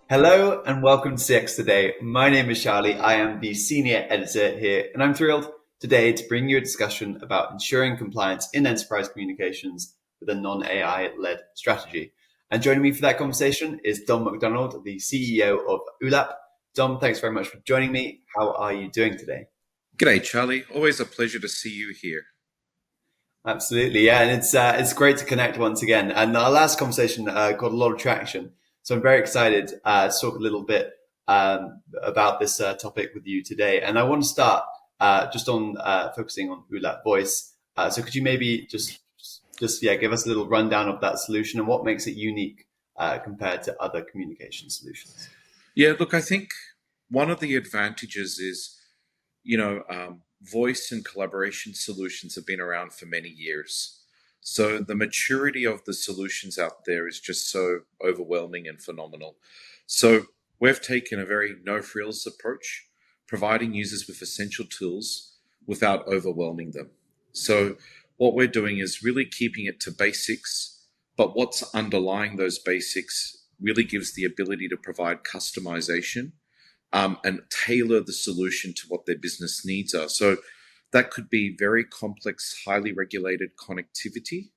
Hello and welcome to CX Today. My name is Charlie. I am the senior editor here, and I'm thrilled today to bring you a discussion about ensuring compliance in enterprise communications with a non-AI led strategy. And joining me for that conversation is Dom McDonald, the CEO of ULAP. Dom, thanks very much for joining me. How are you doing today? G'day, Charlie. Always a pleasure to see you here. Absolutely, yeah, and it's great to connect once again. And our last conversation got a lot of traction, so I'm very excited to talk a little bit about this topic with you today. And I want to start just on focusing on ULAP Voice. So could you maybe just give us a little rundown of that solution and what makes it unique compared to other communication solutions? Yeah, look, I think one of the advantages is, voice and collaboration solutions have been around for many years. So the maturity of the solutions out there is just so overwhelming and phenomenal. So we've taken a very no frills approach, providing users with essential tools without overwhelming them. So what we're doing is really keeping it to basics, but what's underlying those basics really gives the ability to provide customization and tailor the solution to what their business needs are. So that could be very complex, highly regulated connectivity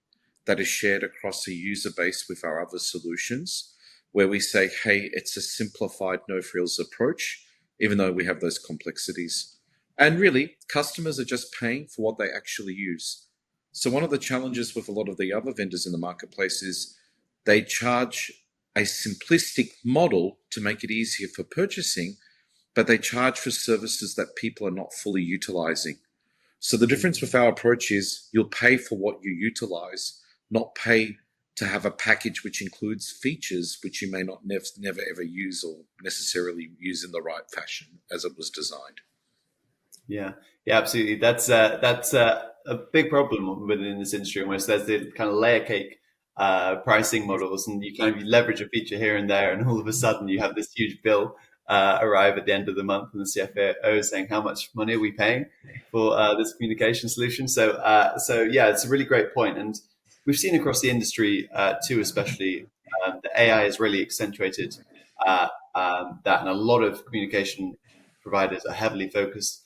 that is shared across a user base with our other solutions, where we say, hey, it's a simplified no frills approach, even though we have those complexities. And really, customers are just paying for what they actually use. So one of the challenges with a lot of the other vendors in the marketplace is they charge a simplistic model to make it easier for purchasing, but they charge for services that people are not fully utilizing. So the difference with our approach is you'll pay for what you utilize, not pay to have a package which includes features which you may not never ever use or necessarily use in the right fashion as it was designed. Yeah, yeah, absolutely. That's a big problem within this industry. Almost there's the kind of layer cake pricing models, and you kind of leverage a feature here and there, and all of a sudden you have this huge bill arrive at the end of the month, and the CFO is saying, "How much money are we paying for this communication solution?" So yeah, it's a really great point, and we've seen across the industry too, especially the AI has really accentuated that, and a lot of communication providers are heavily focused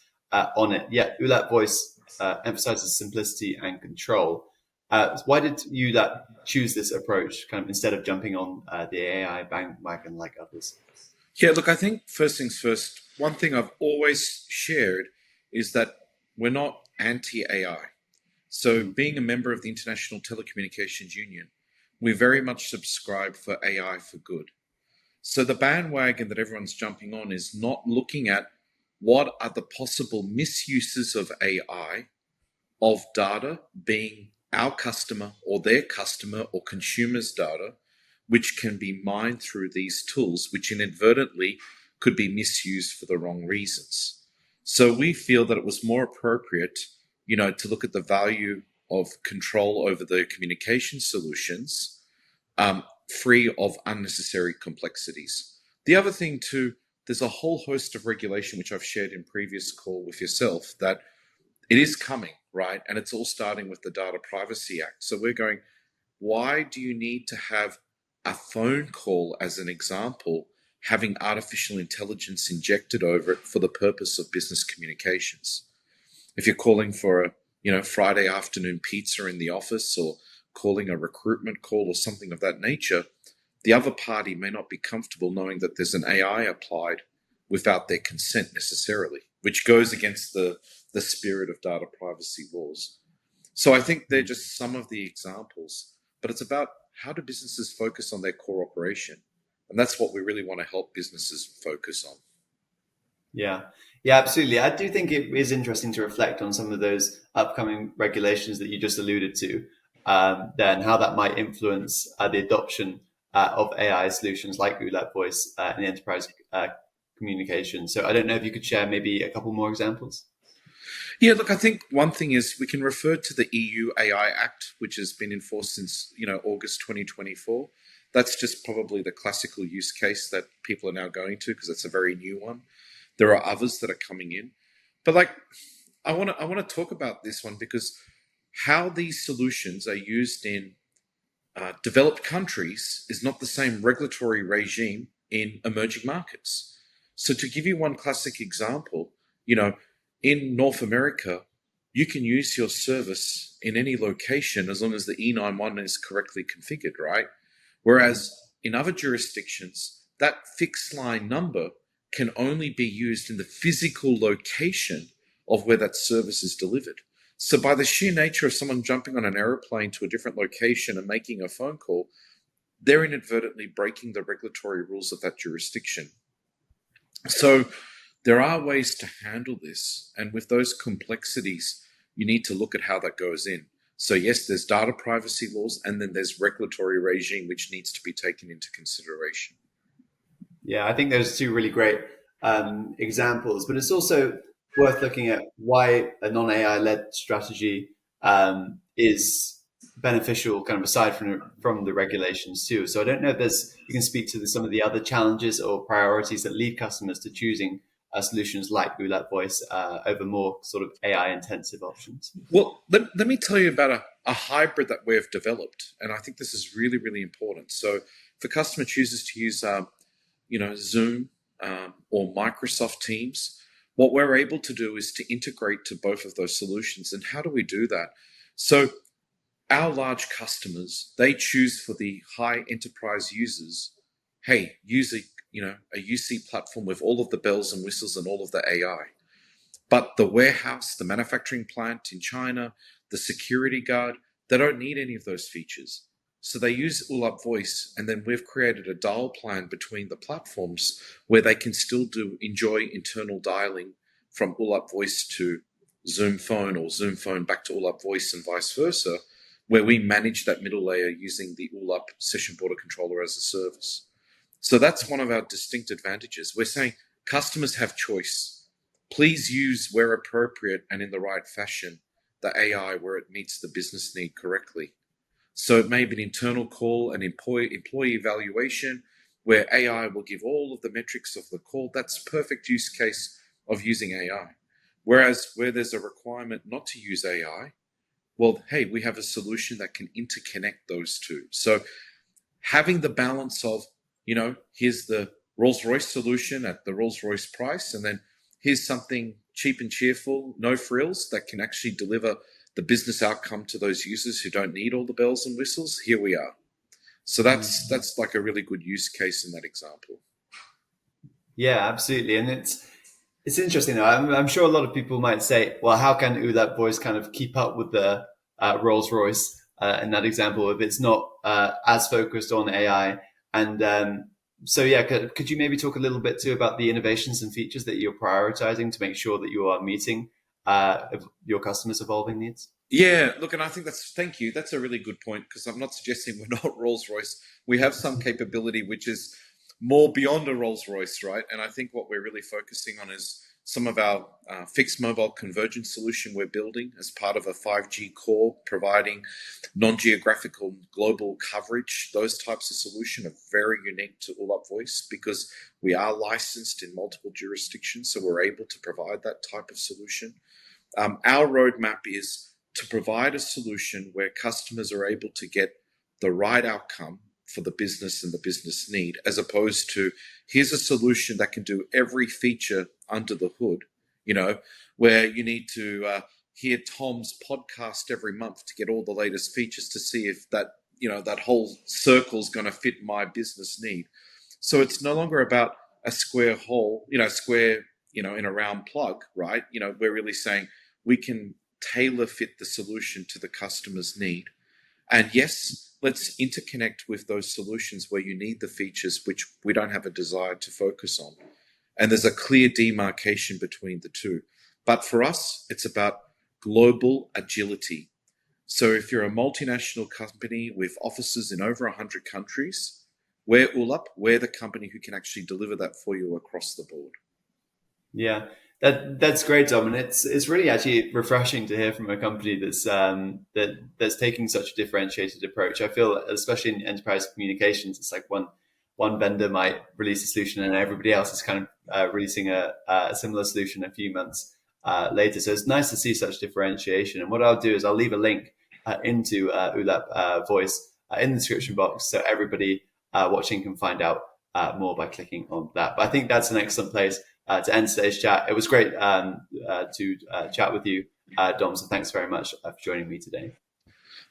on it. Yet ULAP Voice emphasizes simplicity and control. Why did ULAP choose this approach, kind of instead of jumping on the AI bandwagon like others? Yeah, look, I think first things first, one thing I've always shared is that we're not anti AI. So, being a member of the International Telecommunications Union, we very much subscribe for AI for good. So, the bandwagon that everyone's jumping on is not looking at what are the possible misuses of AI, of data being our customer or their customer or consumers' data, which can be mined through these tools, which inadvertently could be misused for the wrong reasons. So we feel that it was more appropriate, to look at the value of control over the communication solutions, free of unnecessary complexities. The other thing too, there's a whole host of regulation, which I've shared in previous call with yourself, that it is coming, right? And it's all starting with the Data Privacy Act. So we're going, why do you need to have a phone call, as an example, having artificial intelligence injected over it for the purpose of business communications? If you're calling for a Friday afternoon pizza in the office, or calling a recruitment call or something of that nature, the other party may not be comfortable knowing that there's an AI applied without their consent necessarily, which goes against the spirit of data privacy laws. So I think they're just some of the examples, but it's about how do businesses focus on their core operation? And that's what we really want to help businesses focus on. Yeah, yeah, absolutely. I do think it is interesting to reflect on some of those upcoming regulations that you just alluded to, then how that might influence the adoption of AI solutions like ULAP Voice in the enterprise communication. So I don't know if you could share maybe a couple more examples. Yeah, look, I think one thing is we can refer to the EU AI Act, which has been enforced since, August 2024. That's just probably the classical use case that people are now going to, because it's a very new one. There are others that are coming in. But I want to talk about this one because how these solutions are used in developed countries is not the same regulatory regime in emerging markets. So to give you one classic example, you know, in North America, you can use your service in any location as long as the E91 is correctly configured, right? Whereas in other jurisdictions, that fixed line number can only be used in the physical location of where that service is delivered. So by the sheer nature of someone jumping on an aeroplane to a different location and making a phone call, they're inadvertently breaking the regulatory rules of that jurisdiction. So there are ways to handle this. And with those complexities, you need to look at how that goes in. So yes, there's data privacy laws, and then there's regulatory regime, which needs to be taken into consideration. Yeah, I think those are two really great examples, but it's also worth looking at why a non-AI led strategy is beneficial, kind of aside from the regulations too. So I don't know if you can speak to some of the other challenges or priorities that lead customers to choosing solutions like ULAP Voice over more sort of AI intensive options. Well, let me tell you about a hybrid that we've developed, and I think this is really, really important. So if a customer chooses to use Zoom or Microsoft Teams, what we're able to do is to integrate to both of those solutions. And how do we do that? So our large customers, they choose for the high enterprise users, hey, use a UC platform with all of the bells and whistles and all of the AI. But the warehouse, the manufacturing plant in China, the security guard, they don't need any of those features. So they use ULAP Voice, and then we've created a dial plan between the platforms where they can still enjoy internal dialing from ULAP Voice to Zoom Phone or Zoom Phone back to ULAP Voice and vice versa, where we manage that middle layer using the ULAP Session Border Controller as a service. So that's one of our distinct advantages. We're saying customers have choice. Please use, where appropriate and in the right fashion, the AI where it meets the business need correctly. So it may be an internal call, an employee evaluation, where AI will give all of the metrics of the call. That's perfect use case of using AI. Whereas where there's a requirement not to use AI, well, hey, we have a solution that can interconnect those two. So having the balance of, here's the Rolls-Royce solution at the Rolls-Royce price, and then here's something cheap and cheerful, no frills, that can actually deliver the business outcome to those users who don't need all the bells and whistles. Here we are. So that's like a really good use case in that example. Yeah, absolutely. And it's interesting though. I'm sure a lot of people might say, well, how can ULAP Voice kind of keep up with the Rolls-Royce in that example if it's not as focused on AI? And so yeah, could you maybe talk a little bit too about the innovations and features that you're prioritizing to make sure that you are meeting your customers' evolving needs? Yeah, look, and I think thank you. That's a really good point, because I'm not suggesting we're not Rolls-Royce. We have some capability which is more beyond a Rolls-Royce, right? And I think what we're really focusing on is some of our fixed mobile convergence solution we're building as part of a 5G core, providing non-geographical global coverage. Those types of solution are very unique to ULAP Voice because we are licensed in multiple jurisdictions, so we're able to provide that type of solution. Our roadmap is to provide a solution where customers are able to get the right outcome for the business and the business need, as opposed to here's a solution that can do every feature under the hood, where you need to hear Tom's podcast every month to get all the latest features to see if that, that whole circle is going to fit my business need. So it's no longer about a square hole, in a round plug, right? We're really saying we can tailor fit the solution to the customer's need. And yes, let's interconnect with those solutions where you need the features which we don't have a desire to focus on. And there's a clear demarcation between the two. But for us, it's about global agility. So if you're a multinational company with offices in over 100 countries, we're ULAP, we're the company who can actually deliver that for you across the board. Yeah, that's great, Dom, and it's really actually refreshing to hear from a company that's taking such a differentiated approach. I feel, especially in enterprise communications, it's like one vendor might release a solution and everybody else is kind of releasing a similar solution a few months later. So it's nice to see such differentiation. And what I'll do is I'll leave a link into ULAP Voice in the description box so everybody watching can find out more by clicking on that. But I think that's an excellent place to end today's chat. It was great to chat with you, Dom. So thanks very much for joining me today.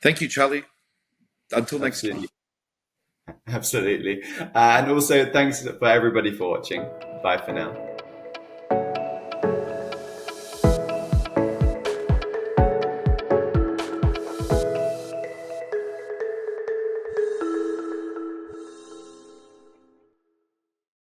Thank you, Charlie. Until next Absolutely. time. Absolutely. And also thanks for everybody for watching. Bye for now.